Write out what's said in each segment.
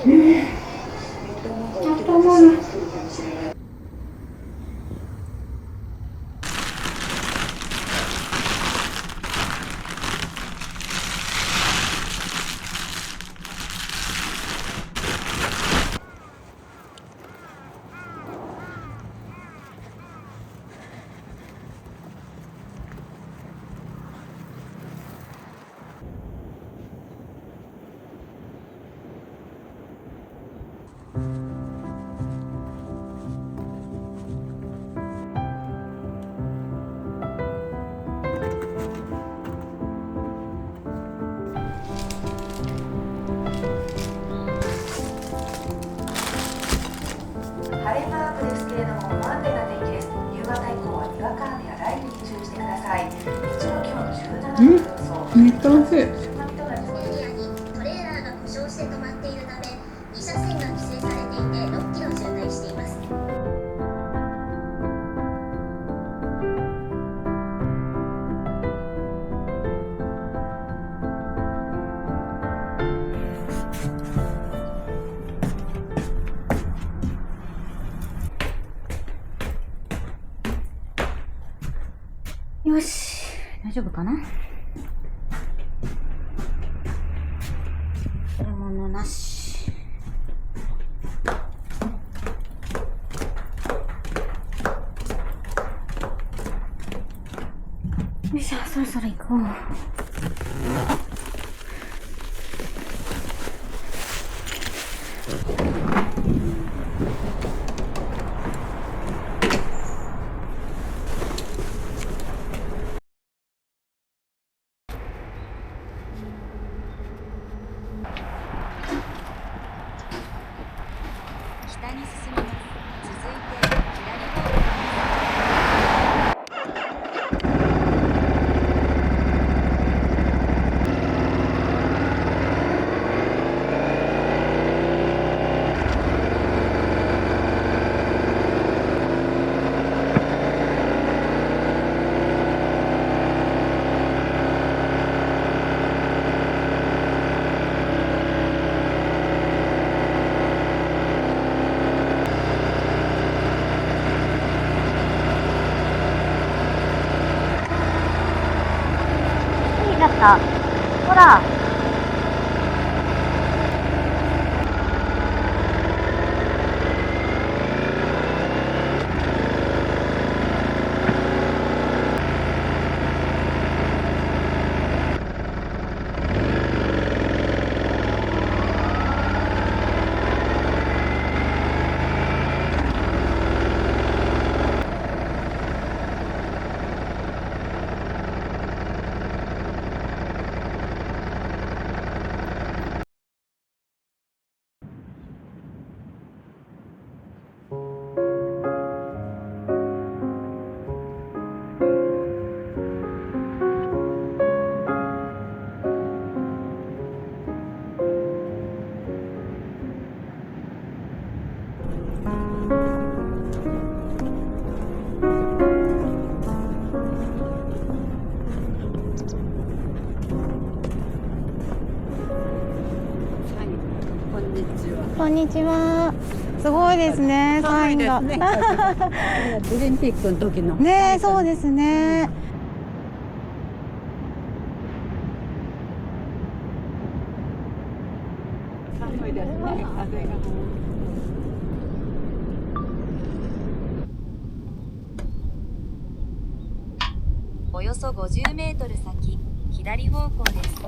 頭が晴れマークですけれども、不安定な天気です。夕方以降はにわか雨や雷雨に注意してください。日中の気温17度の予想。めっちゃ美味しい。このエリアにトレーラーが故障して止まっているため、2車線が規制されていて6キロ渋滞しています。よし、大丈夫かな。忘れ物なし。よいしょ、そろそろ行こう。北に進みます。続いて左方向。だった。ほら。こんにちは。すごいですね、サインが。オリンピックの時の。ねえ、そうですね。寒いですね、風が。およそ50メートル先、左方向です。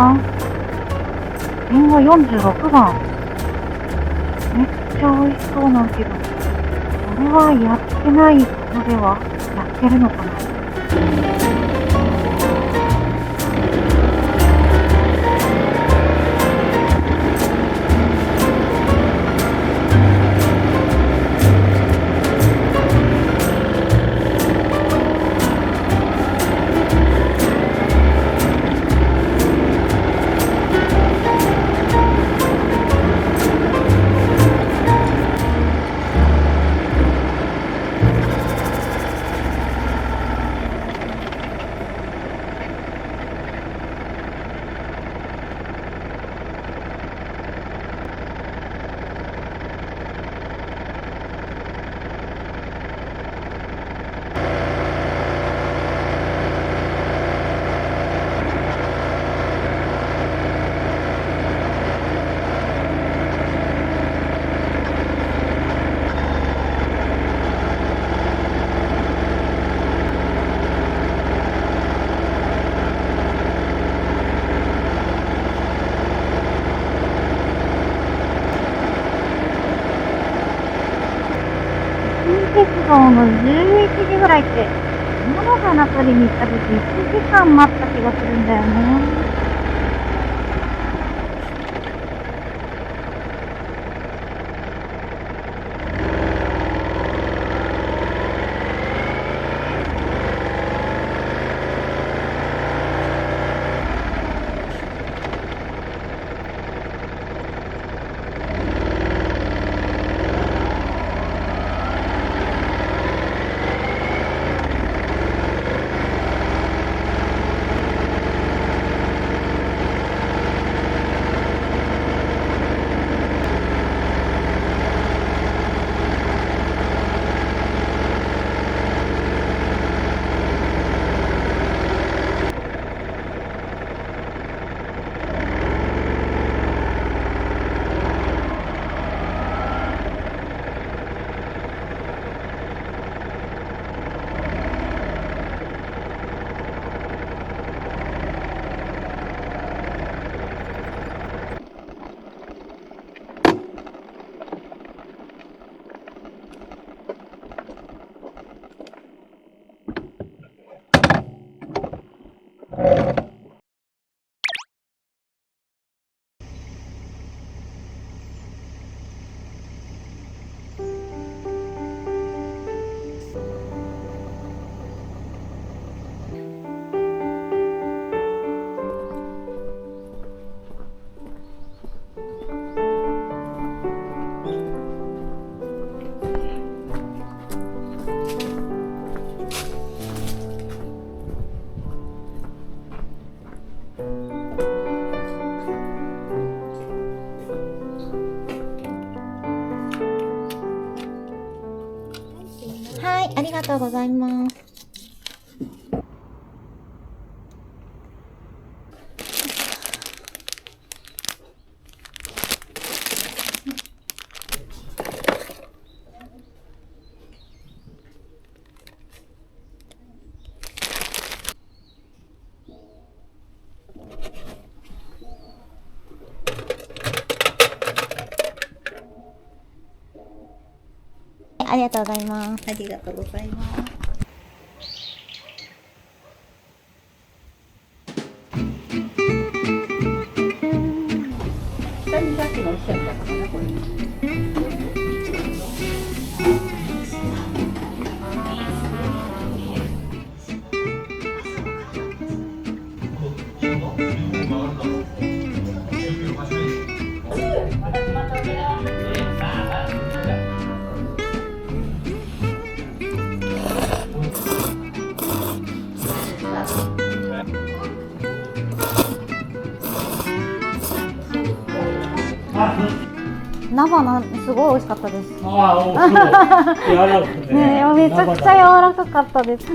番。りんご46番。めっちゃ美味しそうなんけど。これはやってないのでは？やってるのかな？鉄道の11時ぐらいって、物花取りに行った時1時間待った気がするんだよね。はい、ありがとうございます。ありがとうございます。ありがとうございます。下にさっきのおっしゃったかな、これ。菜花すごい美味しかったです。ああ、そう。柔らかくねえ、めちゃくちゃ柔らかかったです。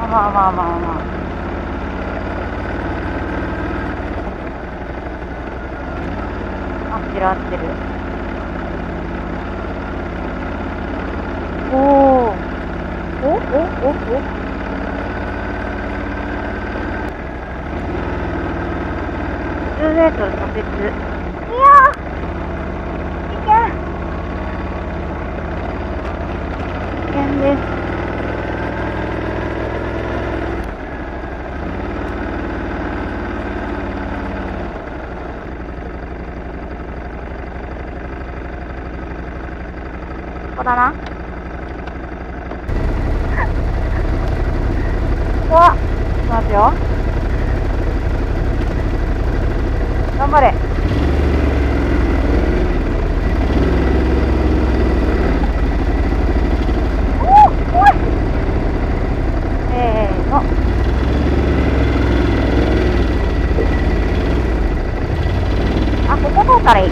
まあまあまあまあ。合ってる合ってる。おお。おおおお。10メートル左折。いやー。危険。危険です。ここだな。怖っ。いきますよ。頑張れ。おお、怖い。せーの。あ、ここ通ったらいい。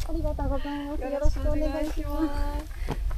ありがとうございます。よろしくお願いします。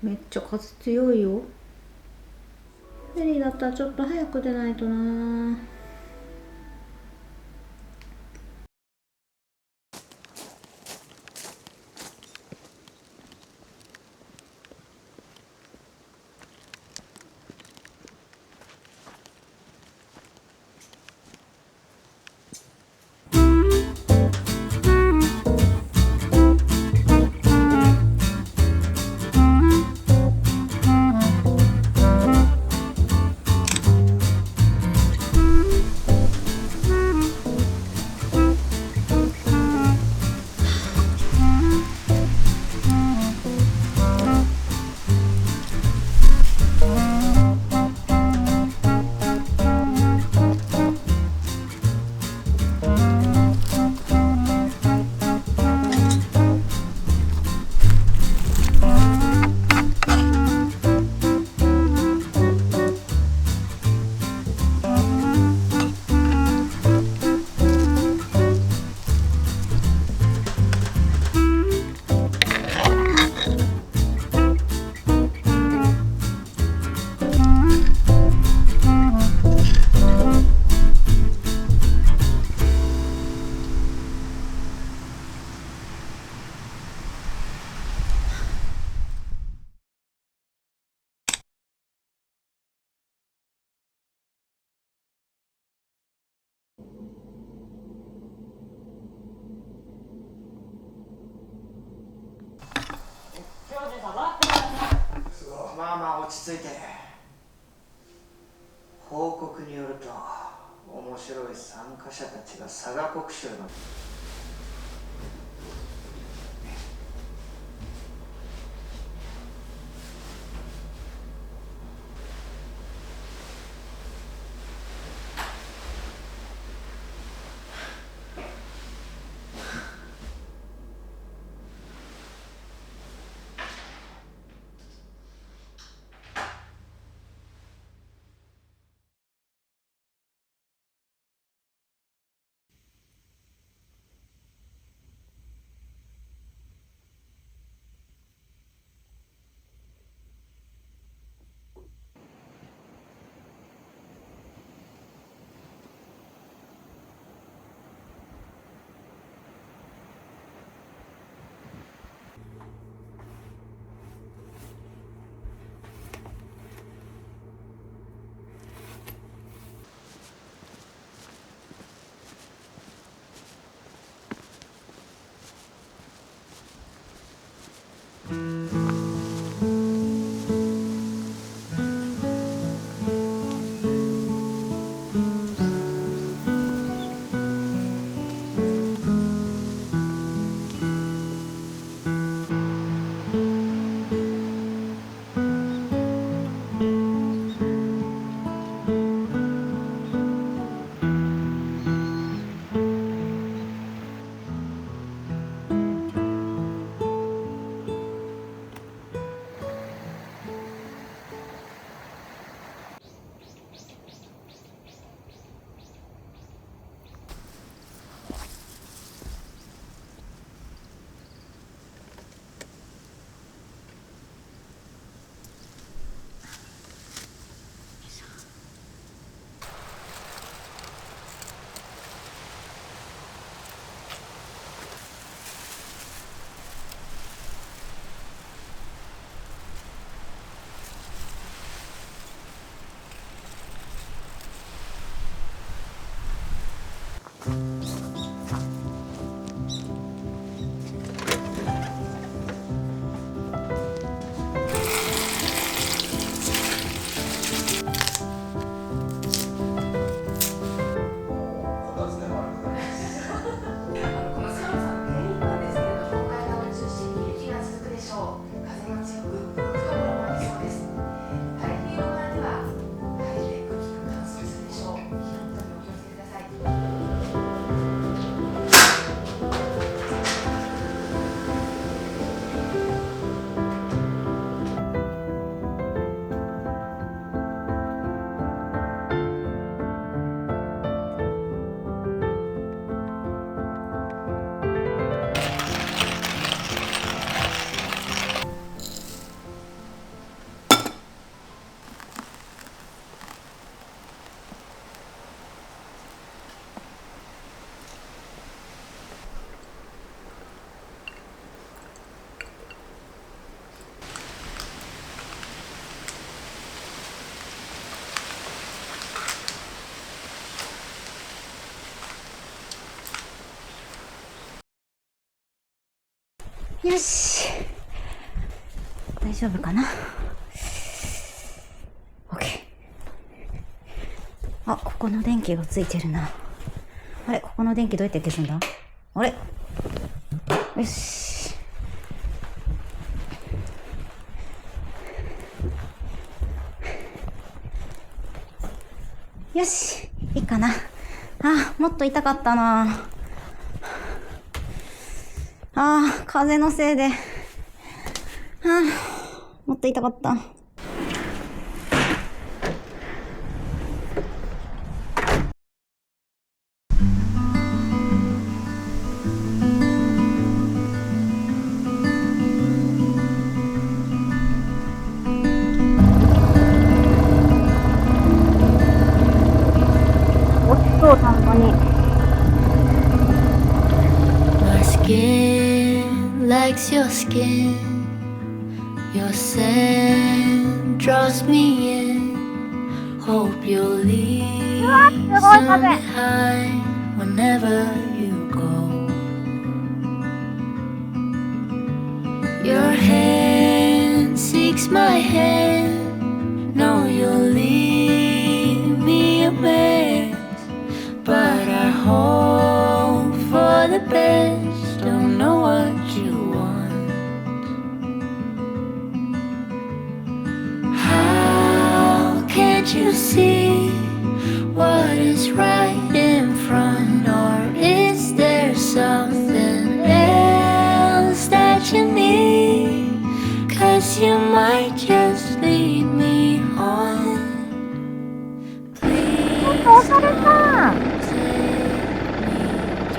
めっちゃ風強いよ。フェリーだったらちょっと早く出ないとな。まあまあ落ち着いて。報告によると面白い参加者たちが佐賀国州のこの寒さの原因なんですけれども、海岸を中心に雪が続くでしょう。風が強く、吹くところもありそうです。太平洋側では晴れて空気が乾燥するでしょう。火の元にお気をつけください。よし。大丈夫かな？ OK。あ、ここの電気がついてるな。あれ、ここの電気どうやって消すんだ？あれ？よし。よし。いいかな。あ、もっと痛かったな。風のせいで。もっと痛かった。落ちそう、田んぼに。Likes your skin, your scent draws me in. Hope you'll leave some behind whenever you go. Your hand seeks my hand. No, you'll leave me a mess, but I hope for the best. Don't know what you want. How can't you see what is right in front? Or is there something else that you need? 'Cause you might just lead me on. Please おされさん、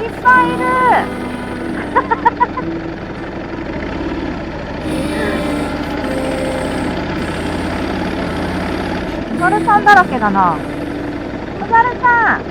いっぱいいる。お猿さんだらけだな。お猿さん。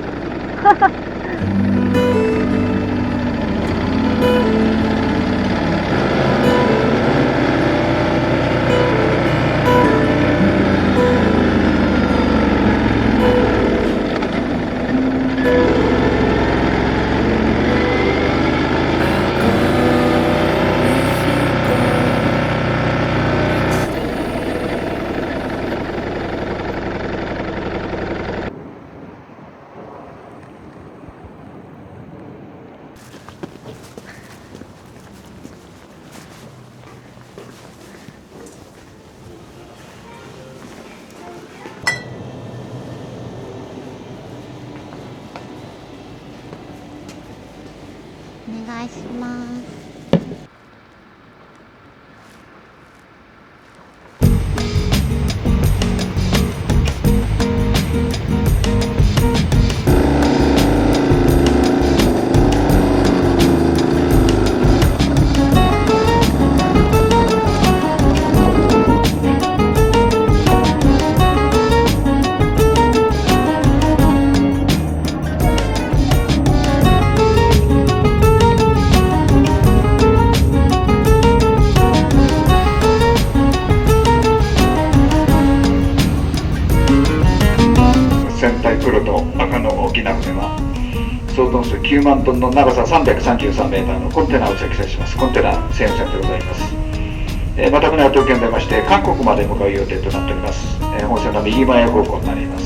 お願いします。総トン数9万トンの長さ333メーターのコンテナを着載します。コンテナ専用船でございます。また船は東京に出まして韓国まで向かう予定となっております。本船の右前方向になります。